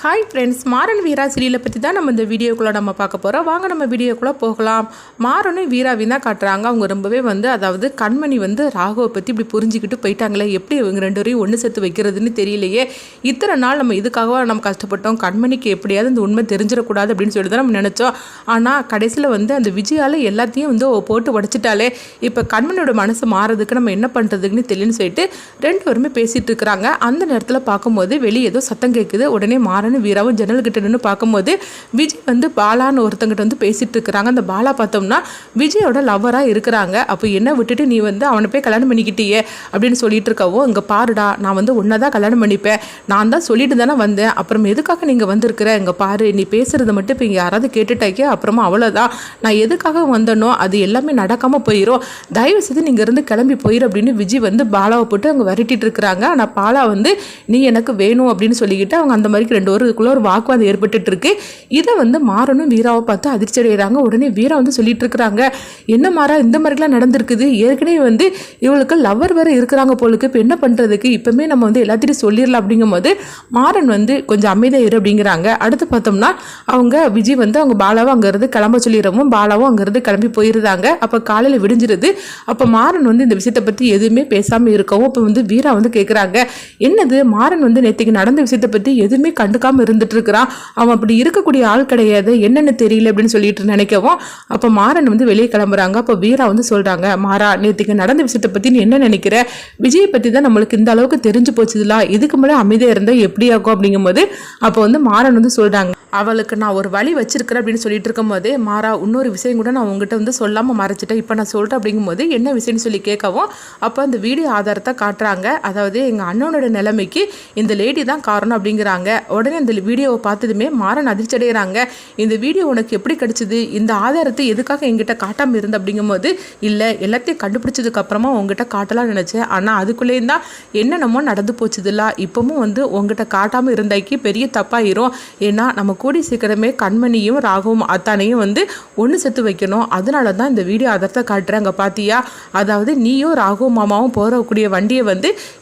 Hi friends, Maran வீரா சீரியலை பற்றி தான் நம்ம இந்த வீடியோக்குள்ளே நம்ம பார்க்க போகிறோம். வாங்க நம்ம வீடியோக்குள்ளே போகலாம். மாறனும் வீராவையும் தான் காட்டுறாங்க. அவங்க ரொம்பவே அதாவது கண்மணி ராகுவை பற்றி இப்படி புரிஞ்சுக்கிட்டு போயிட்டாங்களே, எப்படி இவங்க ரெண்டு வரையும் ஒன்று சேர்த்து வைக்கிறதுன்னு தெரியலையே. இத்தனை நாள் நம்ம இதுக்காக நம்ம கஷ்டப்பட்டோம். கண்மணிக்கு எப்படியாவது இந்த உண்மை தெரிஞ்சிடக்கூடாது அப்படின்னு சொல்லி தான் நம்ம நினச்சோம். ஆனால் கடைசியில் அந்த விஜயால் எல்லாத்தையும் போட்டு உடச்சிட்டாலே, இப்போ கண்மணியோட மனசு மாறதுக்கு நம்ம என்ன பண்ணுறதுக்குன்னு தெரியலன்னு சொல்லிட்டு ரெண்டு பேருமே பேசிகிட்டு இருக்கிறாங்க. அந்த நேரத்தில் பார்க்கும்போது வெளியே ஏதோ சத்தம் கேட்குது. உடனே வீராவும் ஜன்னல் கிட்ட நின்று பார்க்கும்போது விஜய் பாலான்னு ஒருத்தங்கிட்ட பேசிட்டு இருக்கிறாங்க. அந்த பாலா பார்த்தோம்னா விஜயோட லவ்வரா இருக்கிறாங்க. அப்போ என்ன விட்டுட்டு நீ அவனை போய் கல்யாணம் பண்ணிக்கிட்டியே அப்படின்னு சொல்லிட்டு இருக்கவோ, இங்க பாருடா, நான் உன்னதான் கல்யாணம் பண்ணிப்பேன், நான் தான் சொல்லிட்டு தானே வந்தேன், அப்புறம் எதுக்காக நீங்க வந்திருக்கிற, இங்க பாரு, நீ பேசுறத மட்டும் இப்போ இங்கே யாராவது கேட்டுட்டாக்கே அப்புறமா அவ்வளோதான், நான் எதுக்காக வந்தனோ அது எல்லாமே நடக்காம போயிடும், தயவு செய்து நீங்க இருந்து கிளம்பி போயிரு அப்படின்னு விஜய் பாலாவை போட்டு அவங்க விரட்டிட்டு இருக்கிறாங்க. ஆனால் பாலா நீ எனக்கு வேணும் அப்படின்னு சொல்லிக்கிட்டு அவங்க அந்த மாதிரி ரெண்டு இதுக்குள்ள ஒரு வாக்குவாதம் ஏற்பட்டு இருக்கு. இதை மாறனும் வீராவை பார்த்து அதிர்ச்சி அடைகிறாங்க. உடனே வீரா சொல்லிட்டு இருக்கிறாங்க, என்ன மாறா இந்த மாதிரிலாம் நடந்திருக்குது, ஏற்கனவே இவளுக்கு லவர் வேற இருக்கிறாங்க போலுக்கு, இப்போ என்ன பண்றதுக்கு, இப்பவுமே நம்ம எல்லாத்தையும் சொல்லிடலாம் அப்படிங்கும் போது மாறன் கொஞ்சம் அமைதியா இரு அப்படிங்கிறாங்க. அடுத்து பார்த்தோம்னா அவங்க விஜய் அவங்க பாலாவை அங்கிருந்து கிளம்ப சொல்லிடுறவும் பாலாவும் அங்கிருந்து கிளம்பி போயிருந்தாங்க. அப்போ காலையில் விடிஞ்சிருது. அப்போ மாறன் இந்த விஷயத்தை பற்றி எதுவுமே பேசாமல் இருக்கவும் இப்போ வீரா கேட்குறாங்க, என்னது மாறன் நேற்றுக்கு நடந்த விஷயத்தை பற்றி எதுவுமே கண்டுக்காம இருந்துட்டு இருக்கிறான், அவன் அப்படி இருக்கக்கூடிய ஆள் கிடையாது, என்னன்னு தெரியல அப்படின்னு சொல்லிட்டு நினைக்கவும் அப்ப மாறன் வெளியே கிளம்புறாங்க. அப்ப வீரா சொல்றாங்க, மாறா, நேற்றுக்கு நடந்த விஷயத்தை பத்தி நீ என்ன நினைக்கிற, விஜயை பத்தி தான் நம்மளுக்கு இந்த அளவுக்கு தெரிஞ்சு போச்சுதுல, இதுக்கு மேலே அமைதியா இருந்தா எப்படி ஆகும் அப்படிங்கும் போது அப்போ மாறன் சொல்றாங்க, அவளுக்கு நான் ஒரு வழி வச்சிருக்கிறேன் அப்படின்னு சொல்லிட்டு இருக்கும் போதே, மாறா, இன்னொரு விஷயம் கூட நான் உங்ககிட்ட சொல்லாம மறைச்சிட்டேன், இப்போ நான் சொல்றேன் அப்படிங்கும் போது என்ன விஷயம்னு சொல்லி கேட்கவும் அப்போ அந்த வீடியோ ஆதாரத்தை காட்டுறாங்க. அதாவது எங்க அண்ணனோட நிலைமைக்கு இந்த லேடி தான் காரணம் அப்படிங்கிறாங்க. உடனே இந்த வீடியோவை பார்த்ததுமே மாறன் அதிர்ச்சி அடைகிறாங்க. இந்த வீடியோ உனக்கு எப்படி கிடைச்சது, இந்த ஆதாரத்தை எதுக்காக எங்கிட்ட காட்டாமல் இருந்த அப்படிங்கும் போது, இல்லை எல்லாத்தையும் கண்டுபிடிச்சதுக்கு அப்புறமா உங்ககிட்ட காட்டலாம் நினைச்சேன், ஆனால் அதுக்குள்ளேயும் தான் என்னென்னமோ நடந்து போச்சுதுல்ல, இப்பவும் உங்ககிட்ட காட்டாமல் இருந்தாக்கி பெரிய தப்பாயிரும், ஏன்னா நம்ம கூடி சீக்கிரமே கண்மணியும் ராகவும் அத்தானையும் ஒன்று சேர்த்து வைக்கணும், அதனால தான் இந்த வீடியோ ஆதாரத்தை காட்டுறாங்க பாத்தியா, அதாவது நீயும் ராகவும் மாமாவும் போகக்கூடிய வண்டியை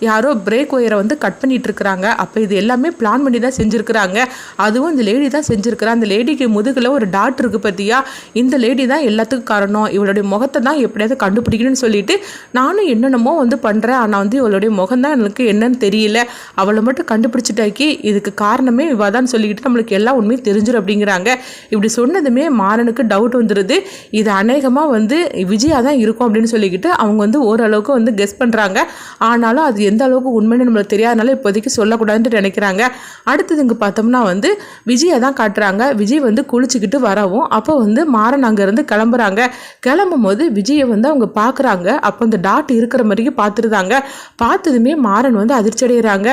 யாரோ பிரேக் ஒயரை கட் பண்ணிட்டு இருக்கிறாங்க, அப்போ இது எல்லாமே பிளான் பண்ணி தான் செஞ்சுருக்கிறாங்க, அதுவும் இந்த லேடி தான் செஞ்சுருக்கிறா, அந்த லேடிக்கு முதுகில் ஒரு டாட் இருக்கு பத்தியா, இந்த லேடி தான் எல்லாத்துக்கும் காரணம், இவளுடைய முகத்தை தான் எப்படியாவது கண்டுபிடிக்கணும்னு சொல்லிட்டு நானும் என்னென்னமோ பண்ணுறேன், ஆனால் இவளுடைய முகம் தான் எனக்கு என்னன்னு தெரியல, அவளை மட்டும் கண்டுபிடிச்சிட்டாக்கி இதுக்கு காரணமே இவதான் சொல்லிக்கிட்டு நம்மளுக்கு எல்லா உண்மையும் தெரிஞ்சிடும் அப்படிங்கிறாங்க. இப்படி சொன்னதுமே மாறனுக்கு டவுட் வந்துடுது, இது அநேகமாக விஜயா தான் இருக்கும் அப்படின்னு சொல்லிக்கிட்டு அவங்க ஓரளவுக்கு கெஸ் பண்ணுறாங்க. ஆனாலும் அது எந்த அளவுக்கு உண்மைன்னு நம்மளுக்கு தெரியாதனால இப்போதைக்கு சொல்லக்கூடாதுன்னு நினைக்கிறாங்க. அடுத்தது இங்கே பார்த்தோம்னா விஜயை தான் காட்டுறாங்க. விஜய் குளிச்சுக்கிட்டு வரவும் அப்போ மாறன் அங்கேருந்து கிளம்புறாங்க. கிளம்பும் போது விஜயை அவங்க பார்க்குறாங்க. அப்போ அந்த டாட் இருக்கிற மாதிரியும் பார்த்துருந்தாங்க. பார்த்ததுமே மாறன் அதிர்ச்சி அடைகிறாங்க.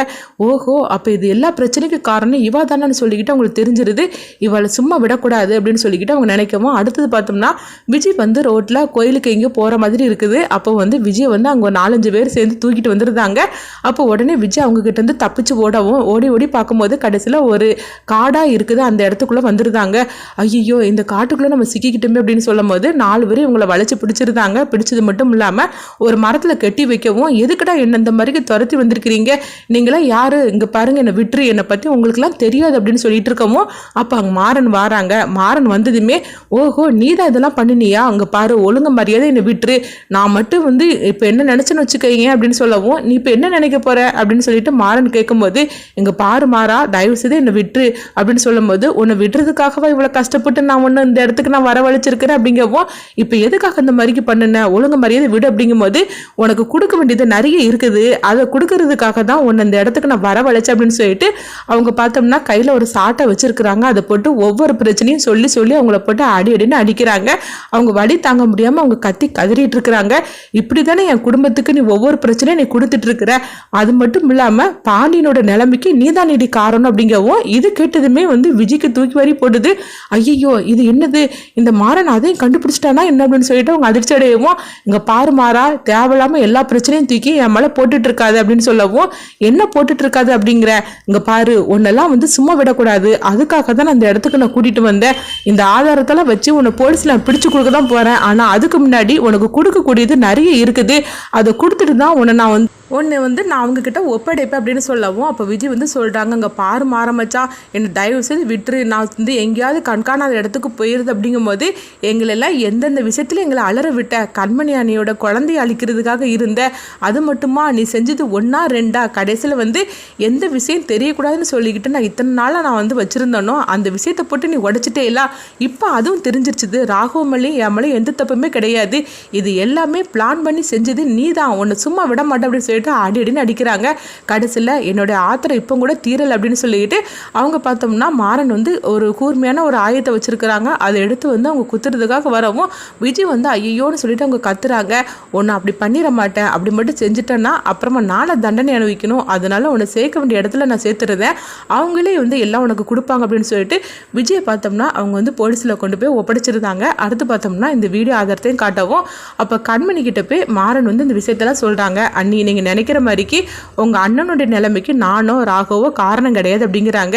ஓஹோ, அப்போ இது எல்லா பிரச்சனைக்கும் காரணம் இவா தானு சொல்லிக்கிட்டு அவங்களுக்கு தெரிஞ்சிருது, இவளை சும்மா விடக்கூடாது அப்படின்னு சொல்லிக்கிட்டு அவங்க நினைக்கவும் அடுத்தது பார்த்தோம்னா விஜய் ரோட்டில் கோயிலுக்கு எங்கேயோ போகிற மாதிரி இருக்குது. அப்போ விஜய் அங்கே 4-5 பேர் சேர்ந்து தூக்கிட்டு வந்துருந்தாங்க. அப்போ உடனே விஜய் அவங்க கிட்ட தப்பிச்சு ஓடவும் ஓடி ஓடி பார்க்கும்போது கடைசியில் ஒரு காடா இருக்குது, அந்த இடத்துக்குள்ள வந்துருந்தாங்க. ஐயோ, இந்த காட்டுக்குள்ள நம்ம சிக்கிக்கிட்டோமே அப்படின்னு சொல்லும் போது 4 பேரும் இவங்களை வளைச்சு பிடிச்சிருந்தாங்க. பிடிச்சது மட்டும் இல்லாம ஒரு மரத்துல கட்டி வைக்கவும், எதுக்குடா என்ன இந்த மாதிரி துரத்தி வந்திருக்கிறீங்க, நீங்களாம் யாரு, இங்க பாருங்க, என்னை விட்டுரு, என்னை பத்தி உங்களுக்குலாம் தெரியாது அப்படின்னு சொல்லிட்டு இருக்கவும் அப்ப அங்க மாறன் வராங்க. மாறன் வந்ததுமே, ஓஹோ, நீதான் இதெல்லாம் பண்ணினியா, அங்க பாரு, ஒழுங்க மரியாதை என்னை விட்டுரு, நான் மட்டும் இப்ப என்ன நினைச்சுன்னு வச்சுக்கீங்க அப்படின்னு சொல்லவும், நீ இப்ப என்ன நினைக்க போற அப்படின்னு சொல்லிட்டு மாறன் கேட்கும்போது, இங்க பாரு மாறா, தயவு செய்து என்னை விட்டுரு அப்படின்னு சொல்லும் போது, உன்னை விடுறதுக்காகவா இவ்வளவு கஷ்டப்பட்டு நான் இந்த இடத்துக்கு நான் வரவழைச்சிருக்கிறேன் அப்படிங்கவும், இப்ப எதுக்காக இந்த மாதிரிக்கு பண்ணுன, ஒழுங்கு மரியாதை விடு அப்படிங்கும் போது, உனக்கு கொடுக்க வேண்டியது நிறைய இருக்குது, அதை கொடுக்கறதுக்காக தான் உன்னை இந்த இடத்துக்கு நான் வரவழைச்சேன் அப்படின்னு சொல்லிட்டு அவங்க பார்த்தோம்னா கையில ஒரு சாட்டை வச்சிருக்கிறாங்க. அதை போட்டு ஒவ்வொரு பிரச்சனையும் சொல்லி சொல்லி அவங்கள போட்டு அடின்னு அடிக்கிறாங்க. அவங்க வலி தாங்க முடியாம அவங்க கத்தி கதறிட்டு இருக்கிறாங்க. இப்படித்தானே என் குடும்பத்துக்கு நீ ஒவ்வொரு பிரச்சனையும் நீ கொடுத்துட்டு இருக்கிற, அது மட்டும் இல்லாம பாண்டியனோட நிலைமைக்கு நீதான் நீடி காரணம் அப்படிங்கவும், இது கேட்டதுமே விஜய்க்கு தூக்கி வரி போடுது. ஐயோ, இது என்னது, இந்த மாறன் அதையும் கண்டுபிடிச்சிட்டானா என்ன அப்படின்னு சொல்லிட்டு அவங்க அதிர்ச்சி அடையவும், இங்க பாரு மாறா, தேவையில்லாம எல்லா பிரச்சனையும் தூக்கி என் மேல போட்டுட்டு இருக்காது அப்படின்னு சொல்லவும், என்ன போட்டுட்டு இருக்காது அப்படிங்கிற, இங்க பாரு, உன்னெல்லாம் சும்மா விடக்கூடாது, அதுக்காக தான் அந்த இடத்துக்கு நான் கூட்டிட்டு வந்தேன், இந்த ஆதாரத்தெல்லாம் வச்சு உன்னை போலீஸ்ல நான் பிடிச்சு கொடுக்க தான் போறேன், ஆனா அதுக்கு முன்னாடி உனக்கு கொடுக்கக்கூடியது நிறைய இருக்குது, அதை கொடுத்துட்டு தான் உன்னை நான் ஒன்று வந்து நான் அவங்கக்கிட்ட ஒப்படைப்பேன் அப்படின்னு சொல்லவும் அப்போ விஜய் வந்து சொல்கிறாங்க, அங்கே பாரு மாறமச்சா என்னை தயவு செய்து விட்டுரு, நான் வந்து எங்கேயாவது கண்காணாத இடத்துக்கு போயிடுது அப்படிங்கும்போது எங்களெல்லாம் எந்தெந்த விஷயத்தில் எங்களை அலற விட்ட, கண்மணி அணியோட குழந்தைய அழிக்கிறதுக்காக இருந்த, அது மட்டுமா நீ செஞ்சது 1 2 கடைசியில் வந்து எந்த விஷயம் தெரியக்கூடாதுன்னு சொல்லிக்கிட்டு நான் இத்தனை நாளாக நான் வந்து வச்சுருந்தேனோ அந்த விஷயத்தை போட்டு நீ உடச்சிட்டே இல்லை, இப்போ அதுவும் தெரிஞ்சிருச்சுது, ராகவமல்லையும் என் மேலே எந்த தப்புமே கிடையாது, இது எல்லாமே பிளான் பண்ணி செஞ்சது நீ தான், உன்னை சும்மா விட மாட்டேன் அப்படின்னு சொல்லிட்டு அடின்னு அடிக்கிறாங்க. கடைசியில் என்னுடைய ஆத்திரம் இப்போ கூட தீரல் அப்படின்னு சொல்லிக்கிட்டு அவங்க பார்த்தோம்னா மாறன் வந்து ஒரு கூர்மையான ஒரு ஆயத்தை வச்சுருக்கிறாங்க, அதை எடுத்து வந்து அவங்க குத்துறதுக்காக வரவும் விஜய் வந்து ஐயோன்னு சொல்லிட்டு அவங்க கத்துறாங்க, உன்னை அப்படி பண்ணிட மாட்டேன், அப்படி மட்டும் செஞ்சுட்டேன்னா அப்புறமா நாளை தண்டனை அனுபவிக்கணும், அதனால உன்னை சேர்க்க வேண்டிய இடத்துல நான் சேர்த்துருந்தேன், அவங்களே வந்து எல்லாம் உனக்கு கொடுப்பாங்க அப்படின்னு சொல்லிட்டு விஜயை பார்த்தோம்னா அவங்க வந்து போலீஸில் கொண்டு போய் ஒப்படைச்சிருந்தாங்க. அடுத்து பார்த்தோம்னா இந்த வீடியோ ஆதாரத்தையும் காட்டவும் அப்போ கண்மணி கிட்ட போய் மாறன் வந்து இந்த விஷயத்தெல்லாம் சொல்கிறாங்க, அண்ணி நீங்கள் நினைக்கிற மாதிரிக்கு உங்கள் அண்ணனுடைய நிலைமைக்கு நானோ ராகவோ காரணம் கிடையாது அப்படிங்கிறாங்க.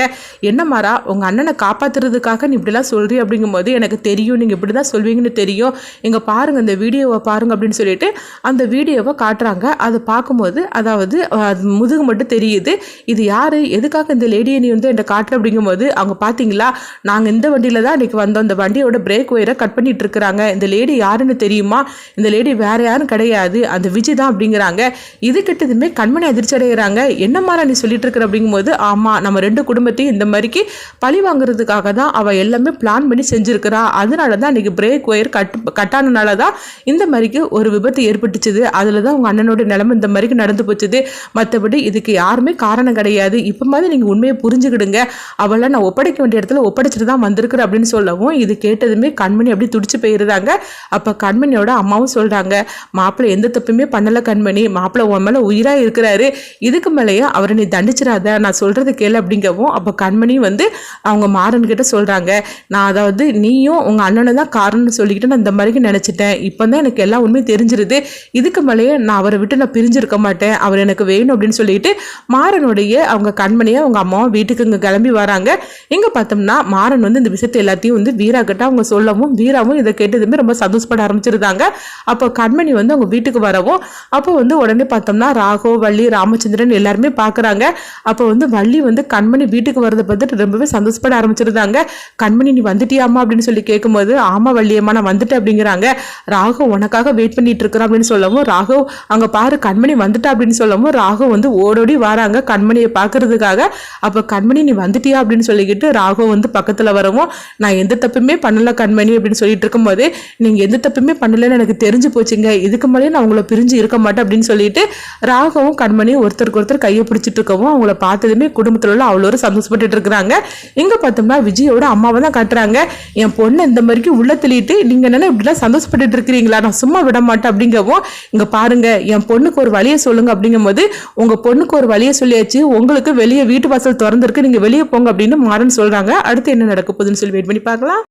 என்ன மாறா உங்கள் அண்ணனை காப்பாற்றுறதுக்காக நீ இப்படிலாம் சொல்கிறீ அப்படிங்கும்போது எனக்கு தெரியும் நீங்கள் இப்படி தான் சொல்வீங்கன்னு தெரியும், இங்கே பாருங்கள் இந்த வீடியோவை பாருங்கள் அப்படின்னு சொல்லிட்டு அந்த வீடியோவை காட்டுறாங்க. அதை பார்க்கும்போது அதாவது முதுகு மட்டும் தெரியுது, இது யார் எதுக்காக இந்த லேடியை நீ வந்து என்கிட்ட காட்டுற அப்படிங்கும்போது அவங்க பார்த்தீங்களா நாங்கள் இந்த வண்டியில் தான் இன்றைக்கி வந்தோம், இந்த வண்டியோட பிரேக் ஒயரை கட் பண்ணிட்டு இருக்கிறாங்க, இந்த லேடி யாருன்னு தெரியுமா, இந்த லேடி வேற யாரும் கிடையாது அந்த விஜய் தான் அப்படிங்கிறாங்க. இது கிட்டதுமே கண்மணி அதிர்ச்சி அடைகிறாங்க, என்ன மாதிரி நீ சொல்லிட்டு இருக்கிற அப்படிங்கும்போது ஆமாம் நம்ம 2 குடும்பத்தையும் இந்த மாதிரிக்கு பழி வாங்குறதுக்காக தான் அவள் எல்லாமே பிளான் பண்ணி செஞ்சுருக்கிறா, அதனால தான் அன்றைக்கி பிரேக் ஒயர் கட்டானனால தான் இந்த மாதிரிக்கு ஒரு விபத்து ஏற்பட்டுச்சுது, அதில் தான் உங்கள் அண்ணனோட நிலைமை இந்த மாதிரிக்கு நடந்து போச்சுது, மற்றபடி இதுக்கு யாருமே காரணம் கிடையாது, இப்போ மாதிரி நீங்கள் உண்மையை புரிஞ்சுக்கிடுங்க, அவளை நான் ஒப்படைக்க வேண்டிய இடத்துல ஒப்படைச்சிட்டு தான் வந்திருக்கிற அப்படின்னு சொல்லவும் இது கேட்டதுமே கண்மணி அப்படி துடிச்சு போயிருந்தாங்க. அப்போ கண்மணியோட அம்மாவும் சொல்கிறாங்க, மாப்பிள்ளை எந்த தப்புமே பண்ணலை கண்மணி, மாப்பிள்ளை உன் மேலே உயிராக இருக்கிறாரு, இதுக்கு மேலேயே அவரை நீ தண்டிச்சிடாத, நான் சொல்கிறது கேளு அப்படிங்கவும் அப்போ கண்மணியும் வந்து அவங்க மாறன்கிட்ட சொல்கிறாங்க, நான் அதாவது நீயும் உங்கள் அண்ணனை தான் காரணம்னு சொல்லிக்கிட்டு நான் இந்த மாதிரிக்கு நினச்சிட்டேன், இப்போ தான் எனக்கு எல்லா உண்மையும் தெரிஞ்சிருது, இதுக்கு மேலேயே நான் அவரை விட்டு நான் பிரிஞ்சிருக்க மாட்டேன், அவர் எனக்கு வேணும் அப்படின்னு சொல்லிட்டு மாறனுடைய அவங்க கண்மணியை அவங்க அம்மாவும் வீட்டுக்கு இங்கே கிளம்பி வராங்க. இங்கே பார்த்தோம்னா மாறன் வந்து இந்த விஷயத்தை எல்லாத்தையும் வந்து வீரா கிட்ட அவங்க சொல்லவும் வீராவும் இதை கேட்டதுமே ரொம்ப சந்தோஷப்பட ஆரம்பிச்சிருந்தாங்க. அப்போ கண்மணி வந்து அவங்க வீட்டுக்கு வரவும் அப்போ வந்து உடனே பார்த்தோம்னா ராகவ் வள்ளி ராமச்சந்திரன் எல்லாருமே பார்க்குறாங்க. அப்போ வந்து வள்ளி வந்து கண்மணி வீட்டுக்கு வரதை பார்த்துட்டு ரொம்பவே சந்தோஷப்பட ஆரம்பிச்சிருந்தாங்க. கண்மணி நீ வந்துட்டியாமா அப்படின்னு சொல்லி கேட்கும்போது ஆமா வள்ளியம்மா நான் வந்துட்டேன் அப்படிங்கிறாங்க. ராகவ் உனக்காக வெயிட் பண்ணிட்டு இருக்கிறான் அப்படின்னு சொல்லவும் ராகவ் அங்கே பாரு கண்மணி வந்துட்டா அப்படின்னு சொல்லவும் ராகவ் வந்து ஓடோடி வராங்க கண்மணியை பார்க்கறதுக்காக. அப்போ கண்மணி நீ வந்துட்டியா அப்படின்னு சொல்லிக்கிட்டு ராகவ் வந்து பக்கத்தில் வரவும் நான் எந்த தப்புமே பண்ணல கண்மணி அப்படின்னு சொல்லிட்டு இருக்கும்போது நீங்கள் எந்த தப்புமே பண்ணலன்னு எனக்கு தெரிஞ்சு போச்சுங்க, இதுக்கு மேலே நான் உங்களை பிரிஞ்சு இருக்க மாட்டேன் அப்படின்னு சொல்லிட்டு ராகவும் கண்மணியும் ஒருத்தருக்கு ஒருத்தர் கையை பிடிச்சிட்டு இருக்கவும் அவங்கள பார்த்ததுமே குடும்பத்தில் உள்ள அவ்வளோ சந்தோஷப்பட்டு இருக்கிறாங்க. இங்கே பார்த்தோம்னா விஜயோட அம்மாவை தான் காட்டுறாங்க, என் பொண்ணு இந்த மாதிரிக்கு உள்ள தள்ளிட்டு நீங்கள் என்னென்ன இப்படிலாம் சந்தோஷப்பட்டு இருக்கிறீங்களா, நான் சும்மா விட மாட்டேன் அப்படிங்கவும் இங்கே பாருங்க என் பொண்ணுக்கு ஒரு வழியை சொல்லுங்க அப்படிங்கும்போது உங்கள் பொண்ணுக்கு ஒரு வழியை சொல்லியாச்சு, உங்களுக்கு வெளியே வீட்டு வாசல் திறந்துருக்கு, நீங்கள் வெளியே போங்க அப்படின்னு மாறன் சொல்கிறாங்க. அடுத்து என்ன நடக்க போகுதுன்னு சொல்லி வெயிட் பண்ணி பார்க்கலாம்.